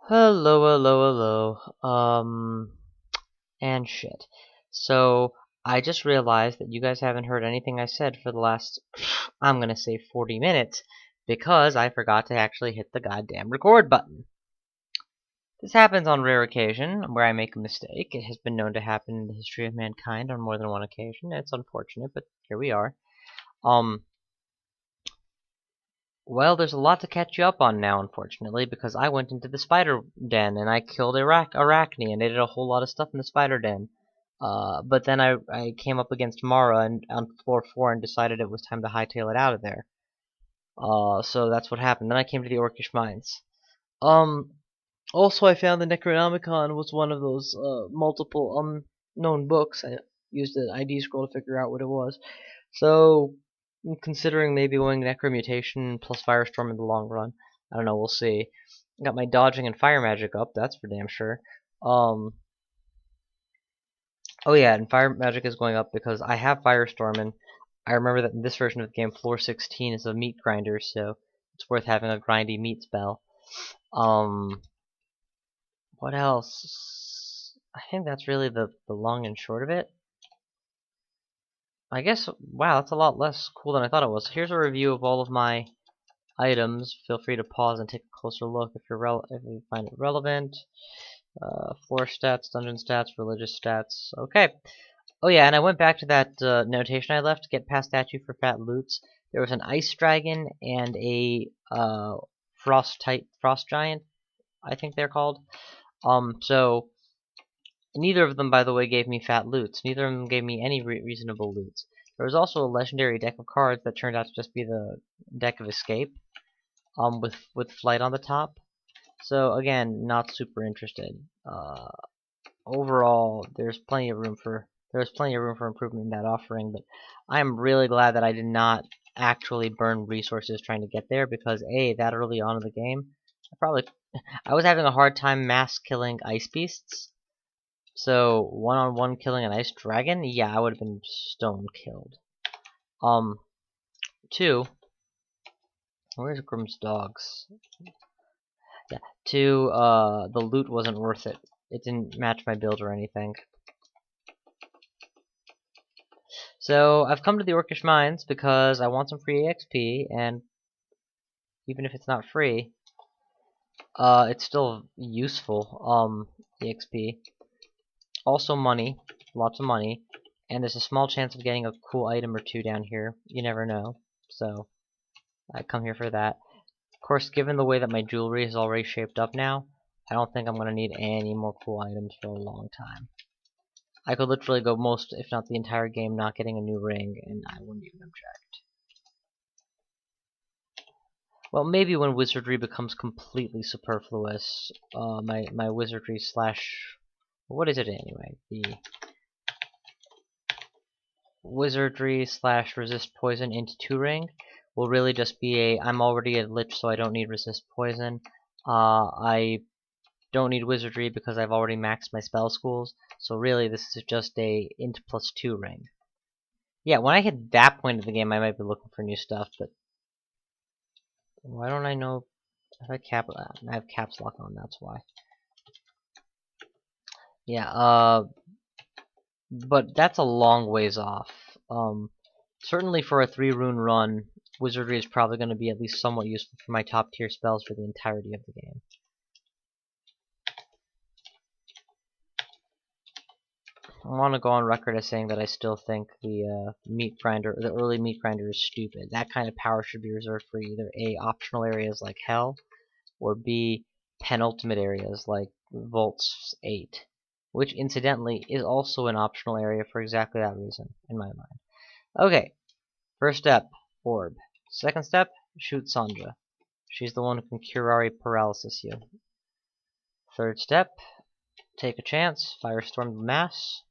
Hello, hello, hello. And shit. So, I just realized that you guys haven't heard anything I said for the last, I'm gonna say 40 minutes, because I forgot to actually hit the goddamn record button. This happens on rare occasion, where I make a mistake. It has been known to happen in the history of mankind on more than one occasion. It's unfortunate, but here we are. Um, Well, there's a lot to catch you up on now, unfortunately, because I went into the spider den and I killed Arachne and I did a whole lot of stuff in the spider den. But then I came up against Mara and on floor 4 and decided it was time to hightail it out of there. So that's what happened. Then I came to the Orcish mines. Um, Also I found the Necronomicon was one of those multiple unknown books. I used an ID scroll to figure out what it was. So I'm considering maybe going Necromutation plus Firestorm in the long run. I don't know, we'll see. Got my dodging and fire magic up, that's for damn sure. Oh yeah, and fire magic is going up because I have Firestorm, and I remember that in this version of the game, floor 16 is a meat grinder, so it's worth having a grindy meat spell. What else? I think that's really the long and short of it. I guess, wow, that's a lot less cool than I thought it was. Here's a review of all of my items. Feel free to pause and take a closer look if you find it relevant. Floor stats, dungeon stats, religious stats. Okay. Oh yeah, and I went back to that notation I left to get past statue for fat loots. There was an ice dragon and a frost giant, I think they're called. So neither of them, by the way, gave me fat loots. Neither of them gave me any reasonable loots. There was also a legendary deck of cards that turned out to just be the deck of escape, with flight on the top. So again, not super interested. Overall, there's plenty of room for improvement in that offering, but I am really glad that I did not actually burn resources trying to get there because A, that early on in the game, I was having a hard time mass killing ice beasts. So one-on-one killing an ice dragon, yeah, I would have been stone killed. Two, where's Grimm's dogs? Yeah, two, the loot wasn't worth it. It didn't match my build or anything. So I've come to the Orcish mines because I want some free EXP, and even if it's not free, it's still useful. EXP. Also money, lots of money, and there's a small chance of getting a cool item or two down here. You never know. So I come here for that. Of course, given the way that my jewelry is already shaped up now, I don't think I'm going to need any more cool items for a long time. I could literally go most, if not the entire game, not getting a new ring, and I wouldn't even object. Well, maybe when wizardry becomes completely superfluous, my wizardry slash... what is it anyway? The wizardry slash resist poison into 2-ring will really just be a, I'm already a lich so I don't need resist poison. I don't need wizardry because I've already maxed my spell schools, so really this is just a int plus 2 ring. Yeah, when I hit that point of the game I might be looking for new stuff, but why don't I know if I have caps lock on, that's why. Yeah, but that's a long ways off. Certainly for a 3-rune run, wizardry is probably going to be at least somewhat useful for my top tier spells for the entirety of the game. I want to go on record as saying that I still think the early meat grinder is stupid. That kind of power should be reserved for either A, optional areas like Hell, or B, penultimate areas like Volts 8, which incidentally is also an optional area for exactly that reason, in my mind. Okay, first step, orb. Second step, shoot Sandra. She's the one who can Curare paralysis you. Third step, take a chance, firestorm the mass.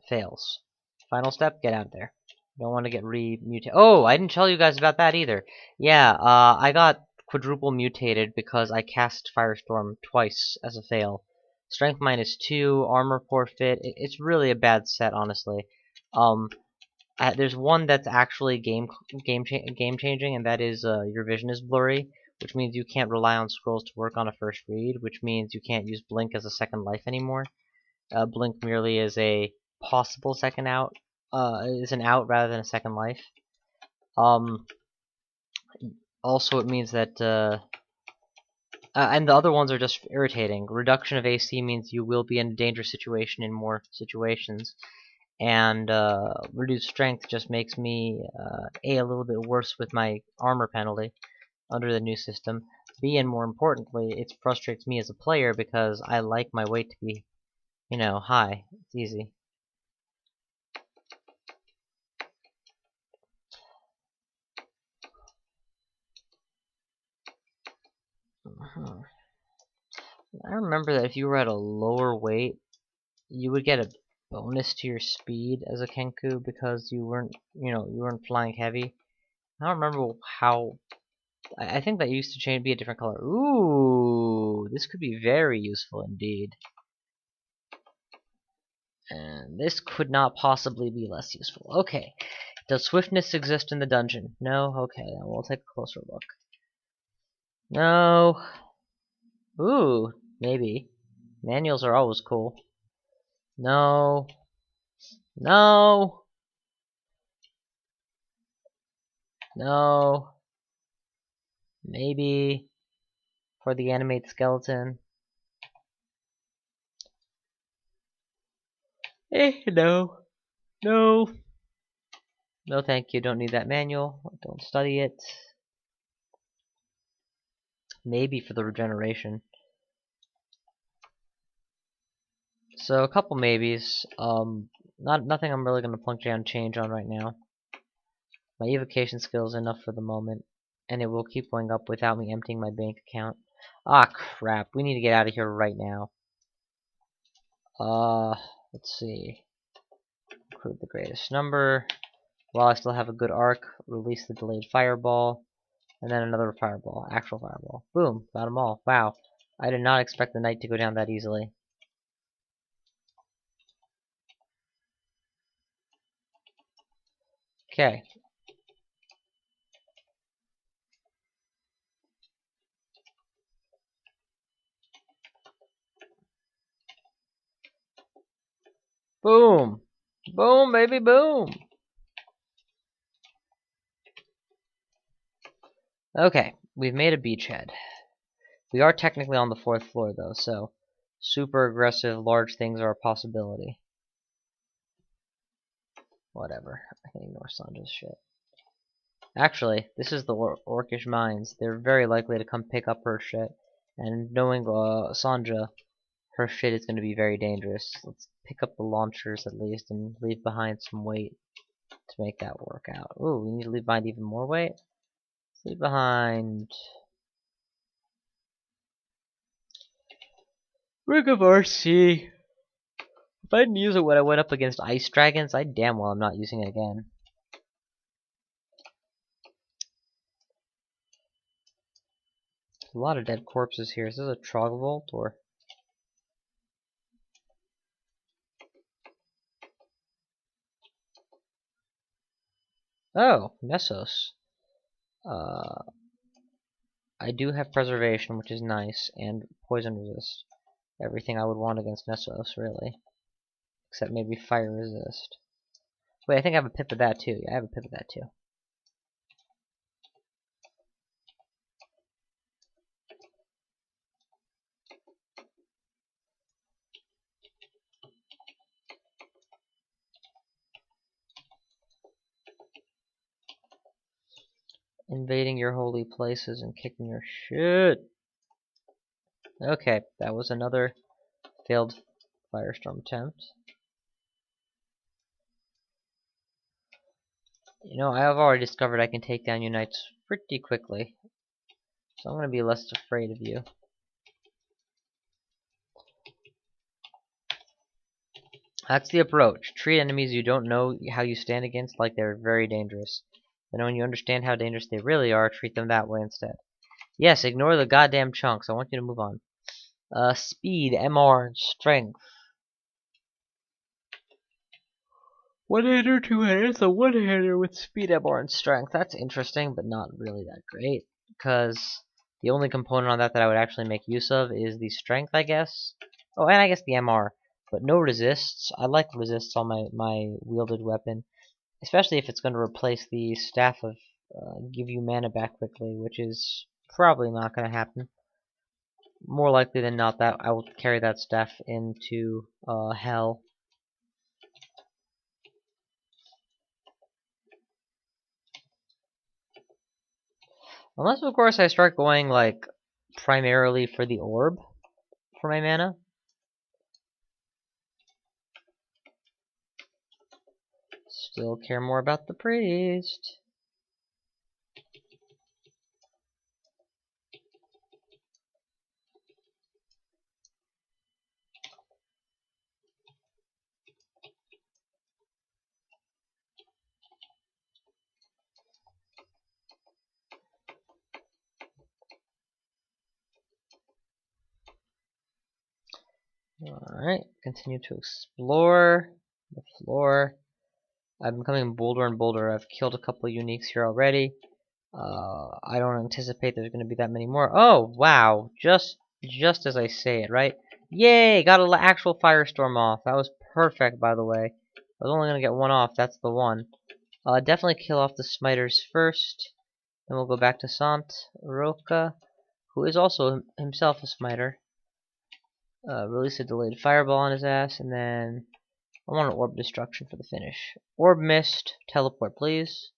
Fails. Final step, get out of there. Don't want to get re-mutated. Oh, I didn't tell you guys about that either. Yeah, I got quadruple mutated because I cast Firestorm twice as a fail. Strength -2, armor forfeit. It's really a bad set, honestly. There's one that's actually game changing, and that is your vision is blurry, which means you can't rely on scrolls to work on a first read, which means you can't use blink as a second life anymore. Blink merely is a possible second out, is an out rather than a second life. Also, it means that, and the other ones are just irritating. Reduction of AC means you will be in a dangerous situation in more situations, and reduced strength just makes me a little bit worse with my armor penalty under the new system. B, and more importantly, it frustrates me as a player because I like my weight to be, you know, high. It's easy. I remember that if you were at a lower weight, you would get a bonus to your speed as a Kenku because you weren't, you weren't flying heavy. I don't remember how. I think that used to be a different color. Ooh, this could be very useful indeed. And this could not possibly be less useful. Okay, does swiftness exist in the dungeon? No? Okay, then we'll take a closer look. No. Ooh, maybe. Manuals are always cool. No. No. No. Maybe for the animate skeleton. No. No. No, thank you. Don't need that manual. Don't study it. Maybe for the regeneration. So a couple maybes. Nothing I'm really gonna plunk down change on right now. My evocation skill is enough for the moment, and it will keep going up without me emptying my bank account. Ah, crap. We need to get out of here right now. Let's see. Include the greatest number. While I still have a good arc, release the delayed fireball, and then another fireball. Actual fireball. Boom. Got them all. Wow. I did not expect the night to go down that easily. Okay. Boom! Boom, baby, boom! Okay, we've made a beachhead. We are technically on the 4th floor, though, so super aggressive, large things are a possibility. Whatever. I can ignore Sandra's shit. Actually, this is the Orcish mines. They're very likely to come pick up her shit. And knowing Sandra, her shit is going to be very dangerous. Let's pick up the launchers at least and leave behind some weight to make that work out. Ooh, we need to leave behind even more weight? Let's leave behind Rig of RC. If I didn't use it when I went up against ice dragons, I damn well am not using it again. There's a lot of dead corpses here. Is this a Trogvolt or? Oh, Nessos. I do have preservation, which is nice, and poison resist. Everything I would want against Nessos, really. Except maybe fire resist. Wait, I think I have a pip of that too. Yeah, I have a pip of that too. Invading your holy places and kicking your shit. Okay, that was another failed firestorm attempt. You know, I have already discovered I can take down Unites pretty quickly. So I'm going to be less afraid of you. That's the approach. Treat enemies you don't know how you stand against like they're very dangerous. Then when you understand how dangerous they really are, treat them that way instead. Yes, ignore the goddamn chunks. I want you to move on. Speed, MR, and strength. One-hander, two-hander. It's a one-hander with speed, MR, and strength. That's interesting, but not really that great. Because The only component on that I would actually make use of is the strength, I guess. Oh, and I guess the MR. But no resists. I like resists on my wielded weapon. Especially if it's going to replace the staff of give you mana back quickly, which is probably not going to happen. More likely than not that I will carry that staff into hell. Unless, of course, I start going, like, primarily for the orb for my mana. Still care more about the priest. Alright, continue to explore the floor. I'm becoming bolder and bolder. I've killed a couple of uniques here already. I don't anticipate there's going to be that many more. Oh, wow. Just as I say it, right? Yay! Got an actual firestorm off. That was perfect, by the way. I was only going to get one off. That's the one. Definitely kill off the smiters first. Then we'll go back to Sant Roca, who is also himself a smiter. Release a delayed fireball on his ass, and then I want an orb destruction for the finish. Orb missed. Teleport, please.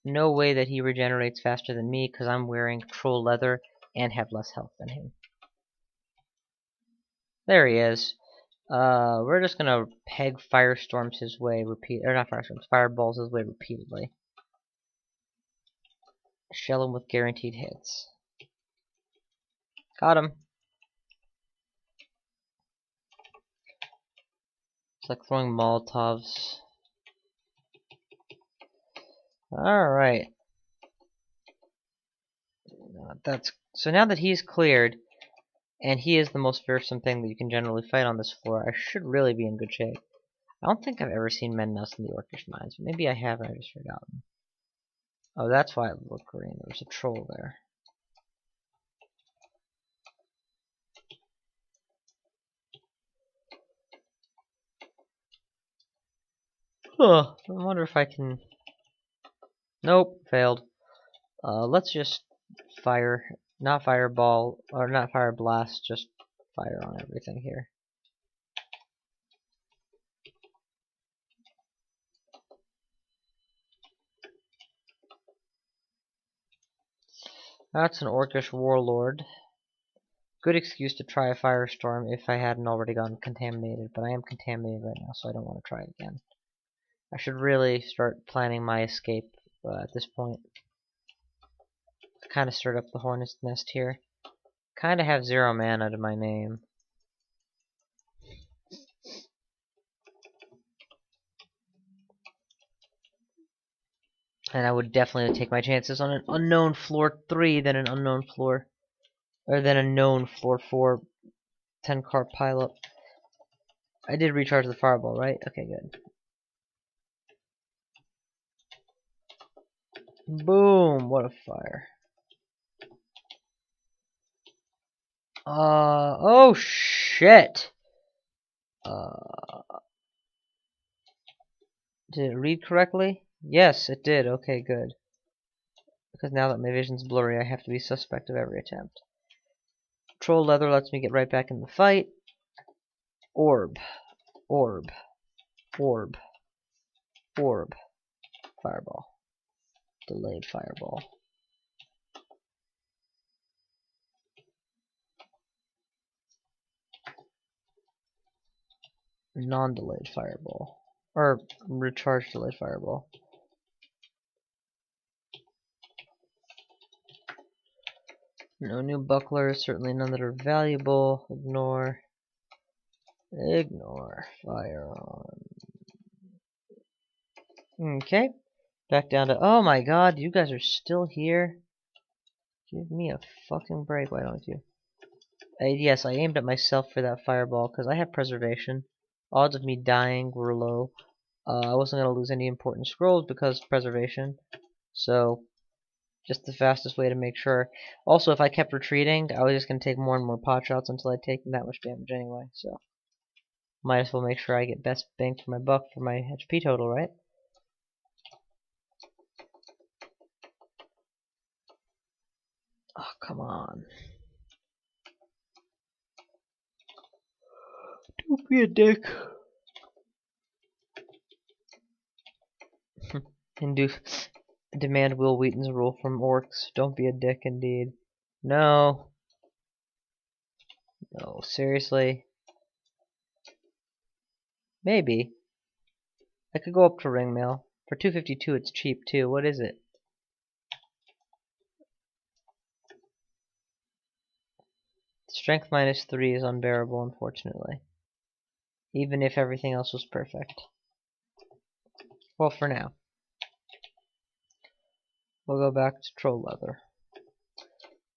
No way that he regenerates faster than me, because I'm wearing troll leather and have less health than him. There he is. We're just gonna peg firestorms his way not firestorms, fireballs his way repeatedly. Shell him with guaranteed hits. Got him. It's like throwing Molotovs. Alright. So now that he's cleared, and he is the most fearsome thing that you can generally fight on this floor, I should really be in good shape. I don't think I've ever seen Mennos in the Orcish mines. Maybe I have and I just forgotten. Oh, that's why it looked green. There was a troll there. Huh. I wonder if I can... Nope, failed. Let's just fire, not fireball, or not fire blast, just fire on everything here. That's an Orcish warlord. Good excuse to try a firestorm if I hadn't already gotten contaminated, but I am contaminated right now, so I don't want to try it again. I should really start planning my escape at this point. Kind of stirred up the hornet's nest here. Kind of have 0 mana to my name. And I would definitely take my chances on an unknown floor 3 than an unknown floor, or than a known floor 4 10-cart pileup. I did recharge the fireball, right? Okay, good. Boom! What a fire. Oh shit! Did it read correctly? Yes, it did. Okay, good. Because now that my vision's blurry, I have to be suspect of every attempt. Troll leather lets me get right back in the fight. Orb. Orb. Orb. Orb. Fireball. Delayed fireball. Non-delayed fireball. Or recharge delayed fireball. No new bucklers, certainly none that are valuable. Ignore. Ignore. Fire on. Okay. Back down to... Oh my god, you guys are still here? Give me a fucking break, why don't you? Yes, I aimed at myself for that fireball, because I have preservation. Odds of me dying were low. I wasn't going to lose any important scrolls because of preservation. So, just the fastest way to make sure. Also, if I kept retreating, I was just going to take more and more pot shots until I'd taken that much damage anyway. So, might as well make sure I get best bang for my buck for my HP total, right? Oh, come on. Don't be a dick. Demand Will Wheaton's rule from orcs. Don't be a dick, indeed. No. No, seriously. Maybe. I could go up to Ringmail. For 252, it's cheap, too. What is it? Strength -3 is unbearable, unfortunately. Even if everything else was perfect. Well, for now. We'll go back to Troll Leather.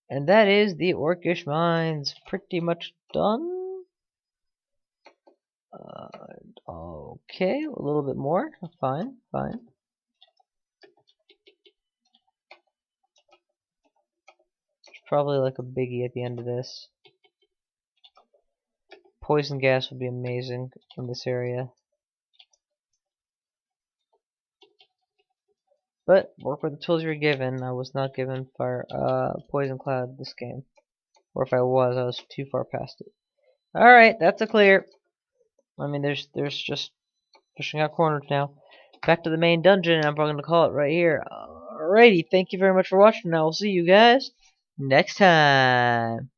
And that is the Orcish mines. Pretty much done. Okay, a little bit more. Fine, fine. There's probably like a biggie at the end of this. Poison gas would be amazing in this area. But work with the tools you're given. I was not given fire poison cloud this game. Or if I was too far past it. Alright, that's a clear. I mean there's just pushing out corners now. Back to the main dungeon, and I'm probably gonna call it right here. Alrighty, thank you very much for watching. I will see you guys next time.